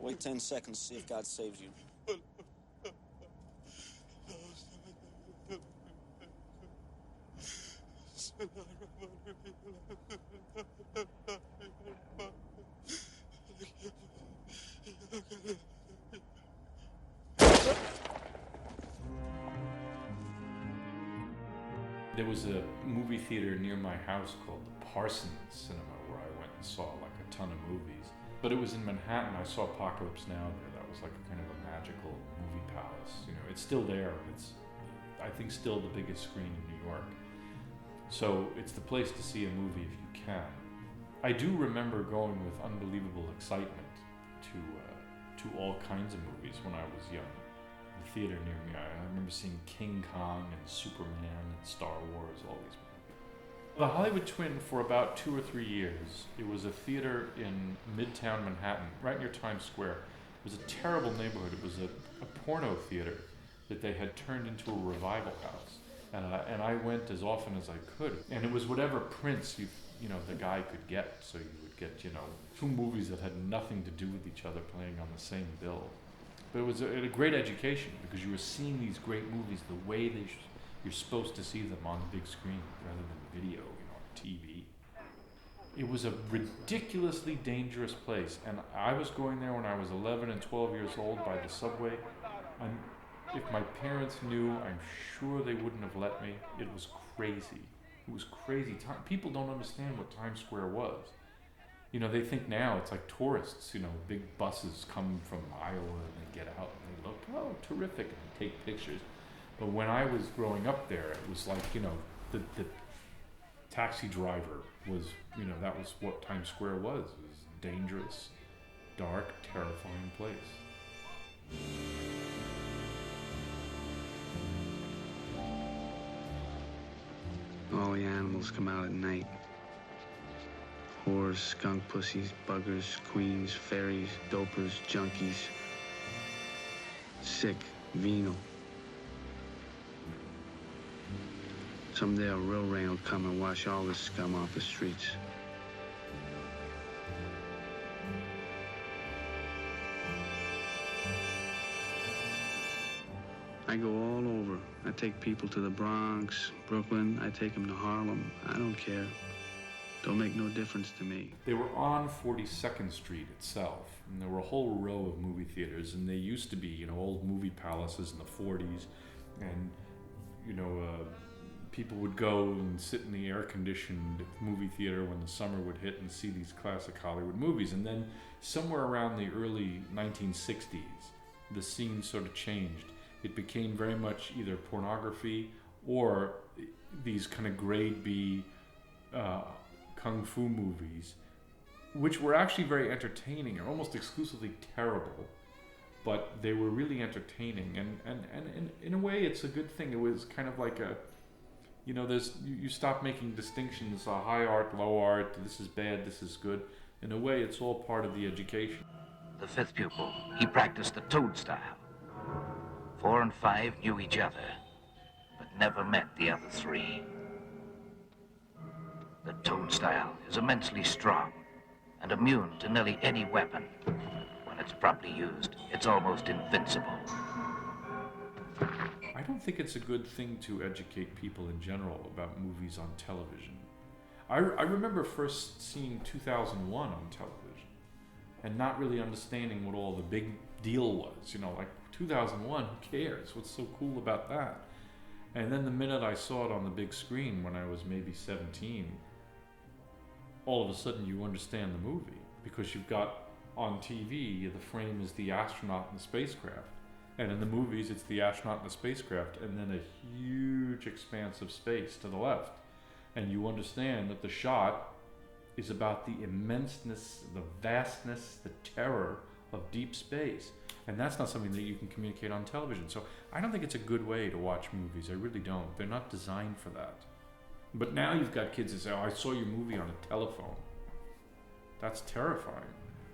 Wait 10 seconds, see if God saves you. There was a movie theater near my house called the Parsons Cinema where I went and saw like a ton of movies. But it was in Manhattan. I saw Apocalypse Now there. That was like a kind of a magical movie palace. You know, it's still there. It's, I think, still the biggest screen in New York. So it's the place to see a movie if you can. I do remember going with unbelievable excitement to all kinds of movies when I was young. The theater near me, I remember seeing King Kong and Superman and Star Wars, all these movies. The Hollywood Twin, for about 2 or 3 years, it was a theater in Midtown Manhattan, right near Times Square. It was a terrible neighborhood. It was a porno theater that they had turned into a revival house. And I went as often as I could. And it was whatever prints you know the guy could get. So you would get, you know, 2 movies that had nothing to do with each other playing on the same bill. But it was a great education because you were seeing these great movies the way you're supposed to see them on the big screen rather than video, you know, on TV. It was a ridiculously dangerous place, and I was going there when I was 11 and 12 years old by the subway. And if my parents knew, I'm sure they wouldn't have let me. It was crazy. It was crazy. People don't understand what Times Square was. You know, they think now it's like tourists, you know, big buses come from Iowa and they get out and they look, oh, terrific, and they take pictures. But when I was growing up there, it was like, you know, the taxi driver was, you know, that was what Times Square was. It was a dangerous, dark, terrifying place. All the animals come out at night. Whores, skunk pussies, buggers, queens, fairies, dopers, junkies. Sick, venal. Someday a real rain will come and wash all this scum off the streets. I go all over. I take people to the Bronx, Brooklyn. I take them to Harlem. I don't care. Don't make no difference to me. They were on 42nd Street itself, and there were a whole row of movie theaters, and they used to be, you know, old movie palaces in the 40s, and, you know, people would go and sit in the air-conditioned movie theater when the summer would hit and see these classic Hollywood movies. And then somewhere around the early 1960s, the scene sort of changed. It became very much either pornography or these kind of grade B kung fu movies, which were actually very entertaining and almost exclusively terrible, but they were really entertaining. And in a way, it's a good thing. It was kind of like a, you know, you stop making distinctions, high art, low art, this is bad, this is good. In a way, it's all part of the education. The 5th pupil, he practiced the toad style. 4 and 5 knew each other, but never met the other 3. The toad style is immensely strong and immune to nearly any weapon. When it's properly used, it's almost invincible. I don't think it's a good thing to educate people in general about movies on television. I remember first seeing 2001 on television and not really understanding what all the big deal was. You know, like 2001, who cares? What's so cool about that? And then the minute I saw it on the big screen when I was maybe 17, all of a sudden you understand the movie because you've got on TV, the frame is the astronaut and the spacecraft. And in the movies, it's the astronaut and the spacecraft and then a huge expanse of space to the left. And you understand that the shot is about the immenseness, the vastness, the terror of deep space. And that's not something that you can communicate on television. So I don't think it's a good way to watch movies. I really don't. They're not designed for that. But now you've got kids that say, oh, I saw your movie on a telephone. That's terrifying.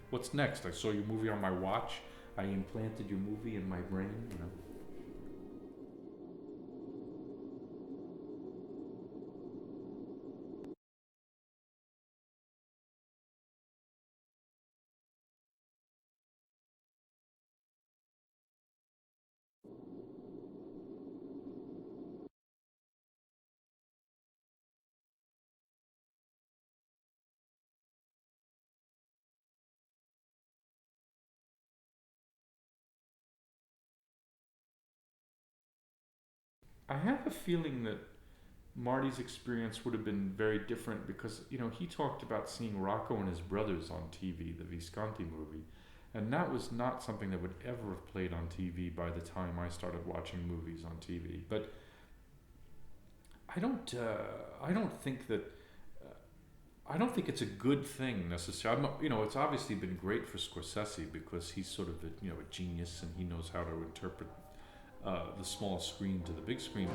What's next? I saw your movie on my watch. I implanted your movie in my brain, you know. I have a feeling that Marty's experience would have been very different because, he talked about seeing Rocco and his brothers on TV, the Visconti movie, and that was not something that would ever have played on TV by the time I started watching movies on TV. But I don't think it's a good thing necessarily. It's obviously been great for Scorsese because he's sort of a genius and he knows how to interpret the small screen to the big screen.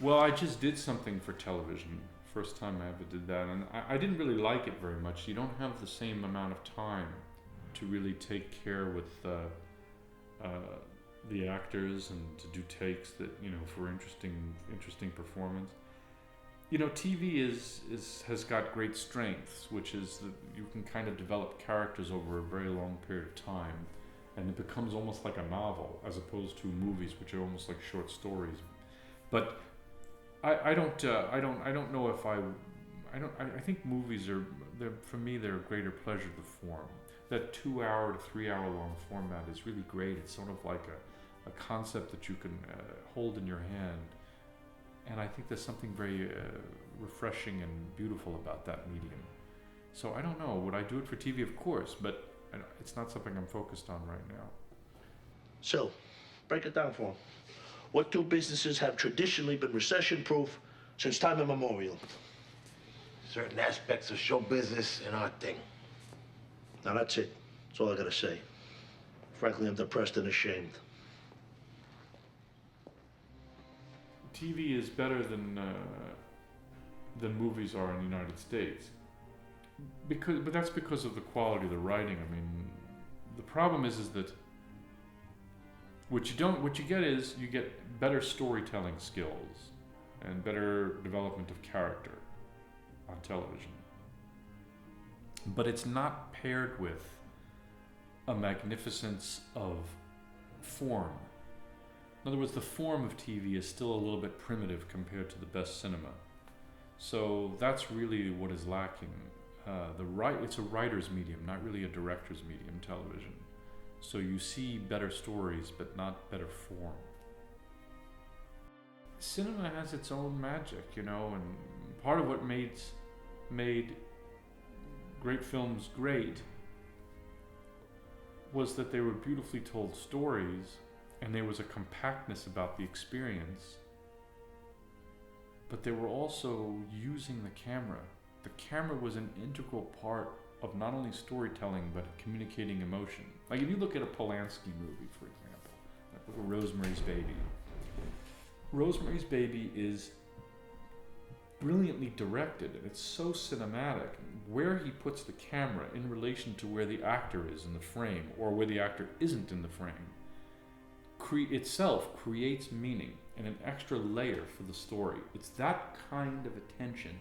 Well, I just did something for television. First time I ever did that, and I didn't really like it very much. You don't have the same amount of time to really take care with the actors and to do takes that, for interesting performance. TV has got great strengths, which is that you can kind of develop characters over a very long period of time, and it becomes almost like a novel as opposed to movies, which are almost like short stories. But I don't know if I think movies for me they're a greater pleasure to form. That 2 hour to 3 hour long format is really great. It's sort of like a concept that you can hold in your hand, and I think there's something very refreshing and beautiful about that medium. So I don't know, would I do it for TV? Of course, but it's not something I'm focused on right now. So, break it down for him. What two businesses have traditionally been recession-proof since time immemorial? certain aspects of show business ain't our thing. Now that's it. That's all I gotta say. Frankly, I'm depressed and ashamed. TV is better than movies are in the United States, but that's because of the quality of the writing. I mean, the problem is that what you get is you get better storytelling skills and better development of character on television, but it's not paired with a magnificence of form. In other words, the form of TV is still a little bit primitive compared to the best cinema. So that's really what is lacking. It's a writer's medium, not really a director's medium, television. So you see better stories, but not better form. Cinema has its own magic, and part of what made great films great was that they were beautifully told stories, and there was a compactness about the experience, but they were also using the camera. The camera was an integral part of not only storytelling, but communicating emotion. Like if you look at a Polanski movie, for example, like Rosemary's Baby. Rosemary's Baby is brilliantly directed, and it's so cinematic. Where he puts the camera in relation to where the actor is in the frame, or where the actor isn't in the frame, itself creates meaning and an extra layer for the story. It's that kind of attention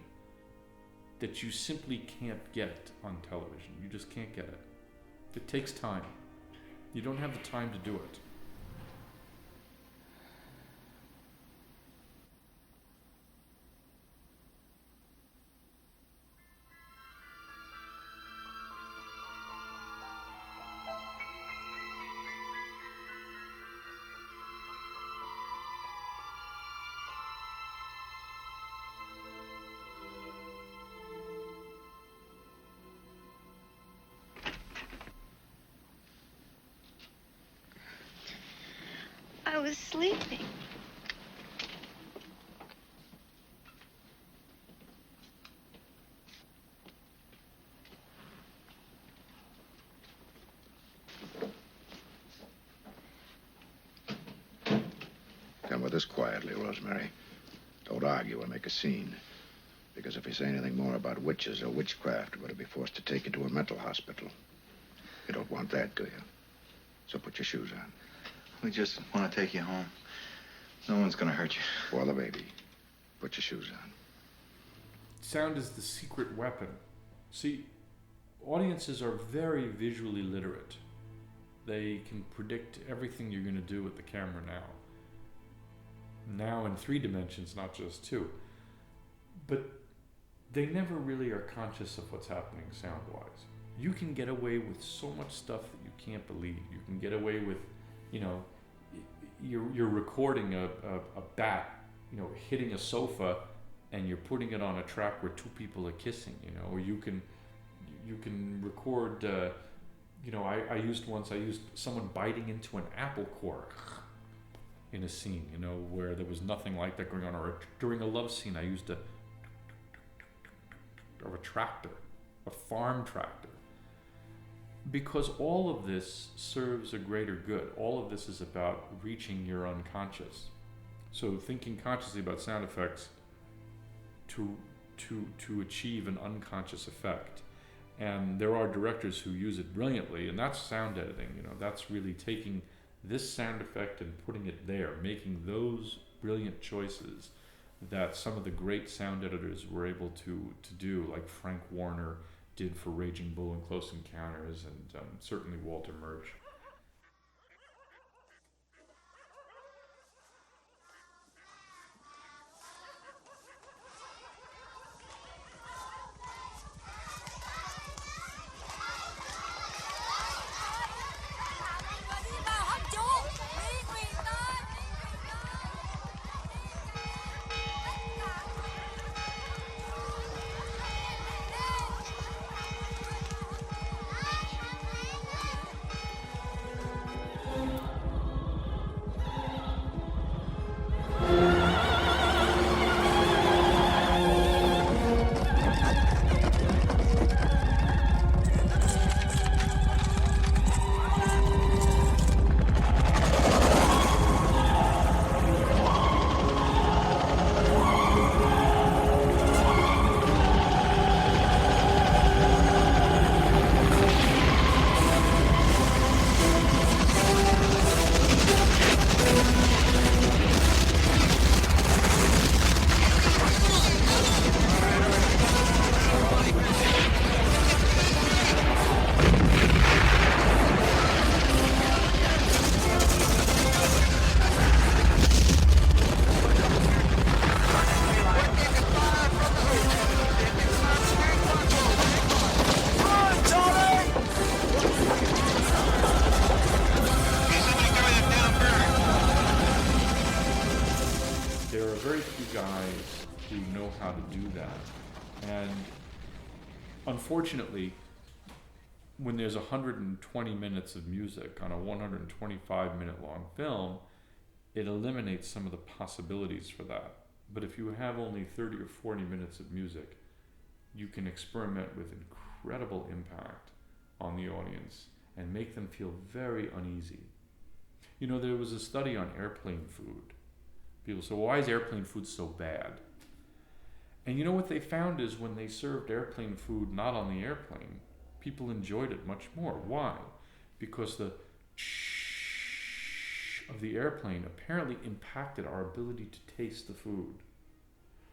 that you simply can't get on television. You just can't get it. It takes time. You don't have the time to do it. I was sleeping. Come with us quietly, Rosemary. Don't argue or make a scene. Because if you say anything more about witches or witchcraft, we're going to be forced to take you to a mental hospital. You don't want that, do you? So put your shoes on. We just want to take you home. No one's going to hurt you. For the baby. Put your shoes on. Sound is the secret weapon. See, audiences are very visually literate. They can predict everything you're going to do with the camera now. Now in 3 dimensions, not just 2. But they never really are conscious of what's happening sound-wise. You can get away with so much stuff that you can't believe. You can get away with, you're recording a bat, hitting a sofa, and you're putting it on a track where 2 people are kissing, or you can record, I used someone biting into an apple core in a scene, where there was nothing like that going on, or during a love scene, I used a tractor, a farm tractor. Because all of this serves a greater good. All of this is about reaching your unconscious. So thinking consciously about sound effects to achieve an unconscious effect. And there are directors who use it brilliantly, and that's sound editing. That's really taking this sound effect and putting it there, making those brilliant choices that some of the great sound editors were able to do, like Frank Warner did for Raging Bull and Close Encounters, and certainly Walter Murch. who know how to do that. And unfortunately, when there's 120 minutes of music on a 125-minute long film, it eliminates some of the possibilities for that. But if you have only 30 or 40 minutes of music, you can experiment with incredible impact on the audience and make them feel very uneasy. You know, there was a study on airplane food. People say, why is airplane food so bad? And you know what they found is when they served airplane food not on the airplane, people enjoyed it much more. Why? Because the shh of the airplane apparently impacted our ability to taste the food.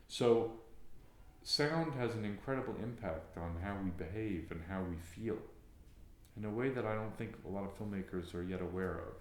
So sound has an incredible impact on how we behave and how we feel in a way that I don't think a lot of filmmakers are yet aware of.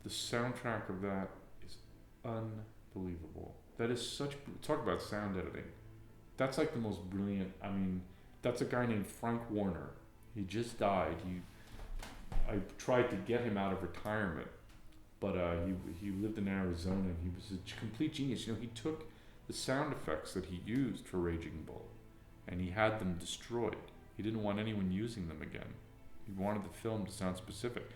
Soundtrack of that is unbelievable. That is such, talk about sound editing. That's like the most brilliant, I mean, that's a guy named Frank Warner. He just died. I tried to get him out of retirement, but he lived in Arizona and he was a complete genius. You know, he took the sound effects that he used for Raging Bull and he had them destroyed. He didn't want anyone using them again. He wanted the film to sound specific.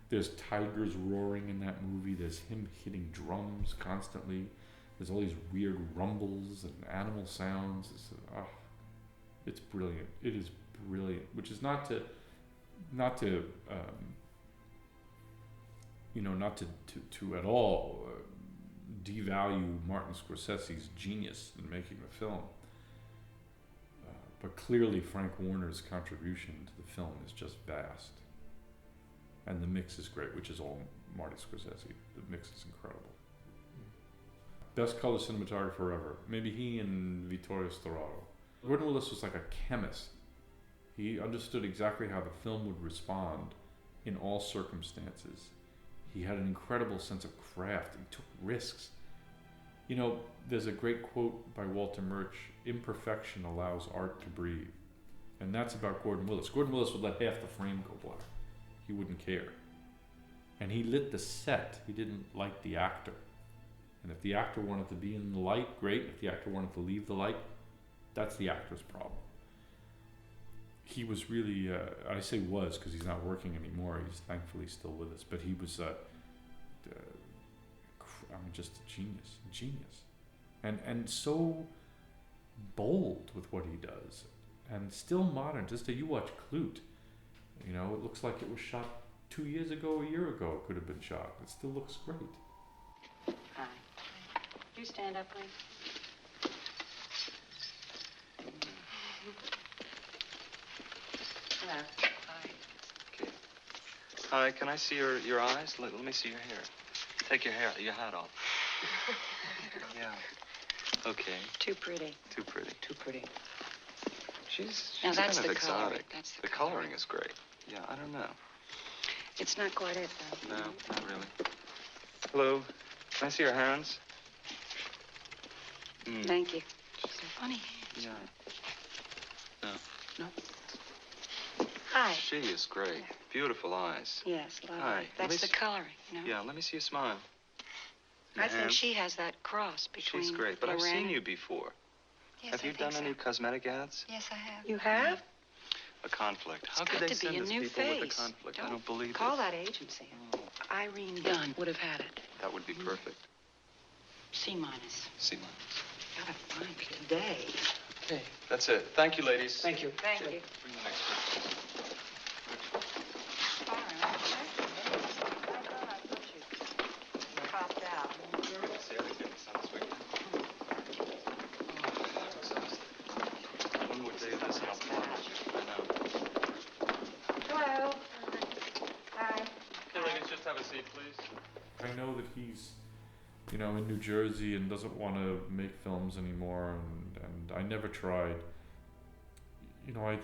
There's tigers roaring in that movie. There's him hitting drums constantly. There's all these weird rumbles and animal sounds. It's brilliant. It is brilliant. Which is not to at all devalue Martin Scorsese's genius in making the film. But clearly Frank Warner's contribution to the film is just vast. And the mix is great, which is all Marty Scorsese. The mix is incredible. Best color cinematographer ever. Maybe he and Vittorio Storaro. Gordon Willis was like a chemist. He understood exactly how the film would respond in all circumstances. He had an incredible sense of craft. He took risks. You know, there's a great quote by Walter Murch, "Imperfection allows art to breathe." And that's about Gordon Willis. Gordon Willis would let half the frame go black. He wouldn't care. And he lit the set. He didn't like the actor. And if the actor wanted to be in the light, great. If the actor wanted to leave the light, that's the actor's problem. He was really, I say was because he's not working anymore. He's thankfully still with us. But he was just a genius. And so bold with what he does. And still modern. Just you watch Clute. You know, it looks like it was shot 2 years ago, a year ago. It could have been shot. It still looks great. Hi. Could you stand up, please? Hello. Hi. Okay. Hi, can I see your eyes? Let me see your hair. Take your hat off. Yeah. Okay. Too pretty. Too pretty. Too pretty. She's Now, that's kind of the coloring. exotic. That's the coloring is great. Yeah, I don't know. It's not quite it, though. No, not really. Hello. Can I see your hands? Thank you. So funny. Yeah. No. No. Hi. She is great. Beautiful eyes. Yes, lovely. Hi. That's the coloring, you know? Yeah, let me see you smile. I think she has that cross between. She's great, but I've Lorraine seen you before. Yes, Have you done any cosmetic ads? Yes, I have. You have? A conflict. How It's could got they to be send a us new people with a face. conflict? I don't believe Call it. that agency. Irene Dunn would have had it. That would be perfect. C minus. C minus. Gotta find it today. Okay, that's it. Thank you, ladies. Thank you. Thank you. Bring the next one. Popped out. See, I didn't get the sun this weekend. I'm exhausted. One more day of this and I'll fall on. I know. Hello. Hi. Okay, ladies, just have a seat, please. I know that he's, you know, in New Jersey and doesn't want to make films anymore, and I never tried. You know, I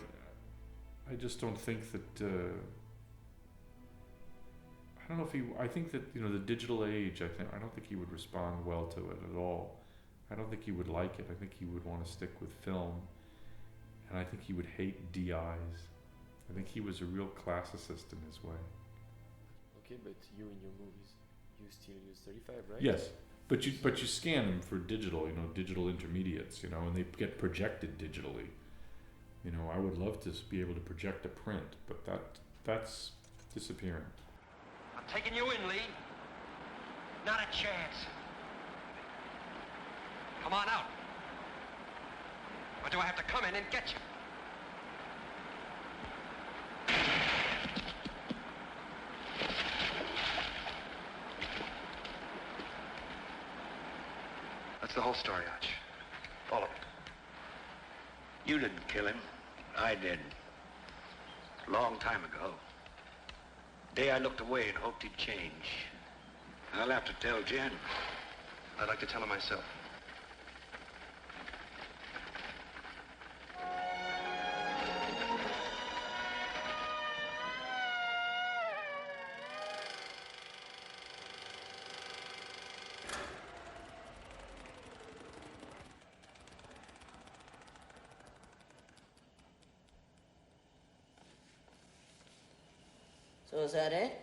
just don't think that. I don't know if he. I think that, you know, the digital age. I don't think he would respond well to it at all. I don't think he would like it. I think he would want to stick with film, and I think he would hate DIs. I think he was a real classicist in his way. Okay, but you in your movies, you still use 35, right? Yes, but you scan them for digital, you know, digital intermediates, you know, and they get projected digitally. You know, I would love to be able to project a print, but that's disappearing. I'm taking you in, Lee. Not a chance. Come on out. Or do I have to come in and get you? That's the whole story, Arch. All of it. You didn't kill him. I did. Long time ago. Day I looked away and hoped he'd change. I'll have to tell Jen. I'd like to tell her myself. So is that it?